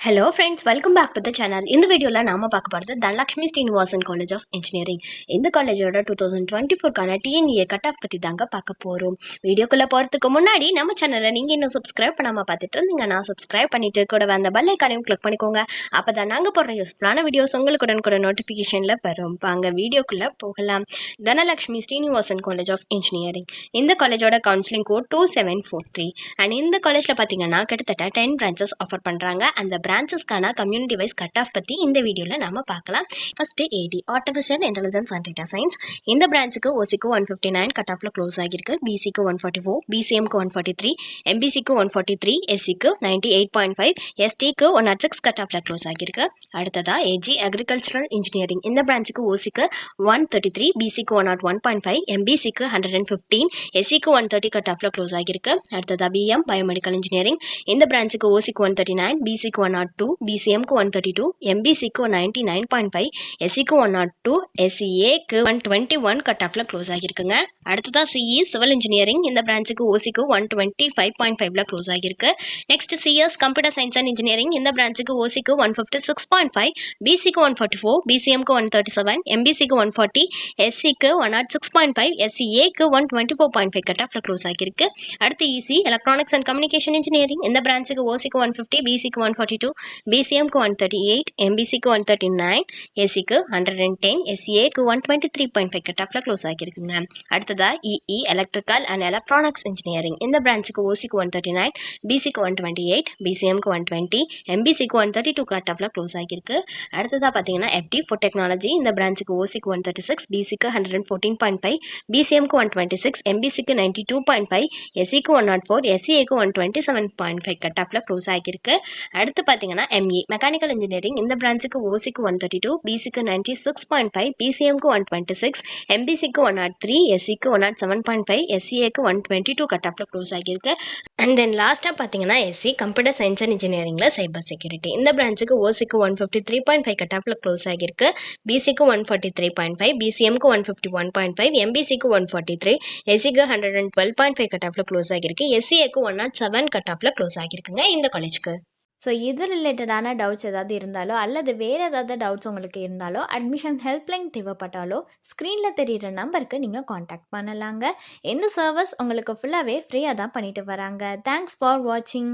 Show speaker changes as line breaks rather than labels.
Hello friends, welcome back to the channel. இந்த வீடியோவில் நாம பார்க்க போகிறது Dhanalakshmi Srinivasan college of engineering. இந்த காலேஜோட 2024 டிஎன்ஏ கட் ஆஃப் பற்றி தாங்க பார்க்க போகிறோம். வீடியோக்குள்ளே போகிறதுக்கு முன்னாடி நம்ம சேனலை நீங்கள் இன்னும் சப்ஸ்கிரைப் பண்ணாமல் பார்த்துட்டு இருந்தீங்கன்னா சப்ஸ்கிரைப் பண்ணிட்டு கூட அந்த பெல் ஐக்கானையும் கிளிக் பண்ணிக்கோங்க. அப்போ தான் நாங்கள் போடுற யூஸ்ஃபுல்லான வீடியோஸ் உங்களுக்கு கூட நோட்டிஃபிகேஷனில் வரும். வாங்க வீடியோக்குள்ளே போகலாம். Dhanalakshmi Srinivasan college of engineering. இந்த காலேஜோட கவுன்சிலிங் கோட் 2743. அண்ட் இந்த காலேஜில் பார்த்தீங்கன்னா கிட்டத்தட்ட 10 பிரான்ச்சஸ் ஆஃபர் பண்ணுறாங்க. அந்த பிரான்ச்சஸ்க்கான கம்யூனிட்டி வைஸ் கட் ஆஃப் பற்றி இந்த வீடியோவில் நம்ம பார்க்கலாம். First AD artificial intelligence and data science. இந்த பிரான்ச்சுக்கு ஓசிக்கு 159 கட் ஆஃப்ல க்ளோஸ் ஆகிருக்கு. பிசிக்கு 144, பிசிஎம்க்கு 143, எம்பிசிக்கு 143, எஸ்சிக்கு 98.5, எஸ்டிக்கு 106 கட் ஆஃப்ல க்ளோஸ் ஆகிருக்கு. அடுத்ததா ஏஜி அக்ரிகல்ச்சரல் இன்ஜினியரிங். இந்த பிரான்ச்சுக்கு ஓசிக்கு 133, பிசிக்கு 101.5, எம்பிசிக்கு 115, எஸ்சிக்கு 130 கட் ஆஃப்ல க்ளோஸ் ஆகிருக்கு. அடுத்ததா பிஎம் பயோமெடிக்கல் இன்ஜினியரிங். இந்த பிரான்ச்சுக்கு ஓசிக்கு 139, பிசிக்கு 102, பிசிஎம்க்கு 132, எம்பிசிக்கு 99.5, எஸ்சிக்கு 102, எஸ்சிஏக்கு 121 கட் ஆஃப்ல க்ளோஸ் ஆகிருக்குங்க. அடுத்ததா சிஇ சிவில் இன்ஜினியரிங். இந்த பிரான்ச்சுக்கு ஓசிக்கு 125.5ல க்ளோஸ் ஆகிருக்கு. Next CS computer science and engineering. இந்த பிரான்ச்சுக்கு ஓசிக்கு 156.5, பிசிக்கு 144, பிசிஎம்க்கு 137, எம்பிசிக்கு 140, எஸ்சிக்கு 106.5, எஸ்சிஏக்கு 124.5 கட் ஆஃப்ல க்ளோஸ் ஆகிருக்கு. அடுத்து EC electronics and communication engineering. இந்த பிரான்ச்சுக்கு ஓசிக்கு 150, பிசிக்கு 142, பிசிஎம்க்கு 138, எம்பிசிக்கு 139, எஸ்சிக்கு 110, எஸ்சிஏக்கு 123.5 கட் ஆஃப்ல க்ளோஸ் ஆகிருக்குங்க. அடுத்ததா EE electrical and electronics engineering. இந்த பிரான்ச்சுக்கு ஓசிக்கு 139, பிசிக்கு 128, பிசிஎம்க்கு 120, எம்பிசிக்கு 132 கட் ஆஃப்ல க்ளோஸ் ஆகிருக்கு. அடுத்ததா பார்த்தீங்கன்னா எஃப்டி ஃபுட் டெக்னாலஜி. இந்த பிரான்ச்சுக்கு ஓசிக்கு 136, பிசிக்கு 114.5, பிசிஎம்க்கு 126, எம்பிசிக்கு 92.5, எஸ்சிக்கு 104, எஸ்சிஏக்கு 127.5 கட் ஆஃப்ல க்ளோஸ் ஆகிருக்கு. அடுத்து பார்த்தீங்கன்னா எம்இ மெக்கானிக்கல் இன்ஜினியரிங். இந்த பிரான்ச்சுக்கு ஓசிக்கு 132, பிசிக்கு 96.5, பிசிஎம்க்கு 126, எம்பிசிக்கு 103, எஸ்சிக்கு 107.5, எஸ்சிஏக்கு 122 கட் ஆஃப்ல க்ளோஸ் ஆகிருக்கு. அண்ட் தென் லாஸ்ட்டாக பார்த்தீங்கன்னா எஸ்சி கம்ப்யூட்டர் சயின்ஸ் அண்ட் இன்ஜினியரிங்கில் சைபர் செக்யூரிட்டி. இந்த பிரான்ச்சுக்கு ஓசிக்கு 153.5 கட் ஆஃப்ல க்ளோஸ் ஆகிருக்கு. பிசிக்கு 143.5, பிசிஎம்க்கு 151.5, எம்பிசிக்கு 143, எஸ்சிக்கு 112.5 கட் ஆஃப்ல க்ளோஸ் ஆகிருக்கு. எஸ்சிஏக்கு 107 கட் ஆஃப்ல க்ளோஸ் ஆகிருக்குங்க இந்த காலேஜ்க்கு.
ஸோ இது ரிலேட்டடான டவுட்ஸ் ஏதாவது இருந்தாலோ அல்லது வேறு ஏதாவது டவுட்ஸ் உங்களுக்கு இருந்தாலோ அட்மிஷன் ஹெல்ப்லைன் தேவைப்பட்டாலோ ஸ்க்ரீனில் தெரிகிற நம்பருக்கு நீங்கள் காண்டாக்ட் பண்ணலாங்க. இந்த சர்வீஸ் உங்களுக்கு ஃபுல்லாகவே ஃப்ரீயாக தான் பண்ணிட்டு வராங்க. தேங்க்ஸ் ஃபார் வாட்சிங்.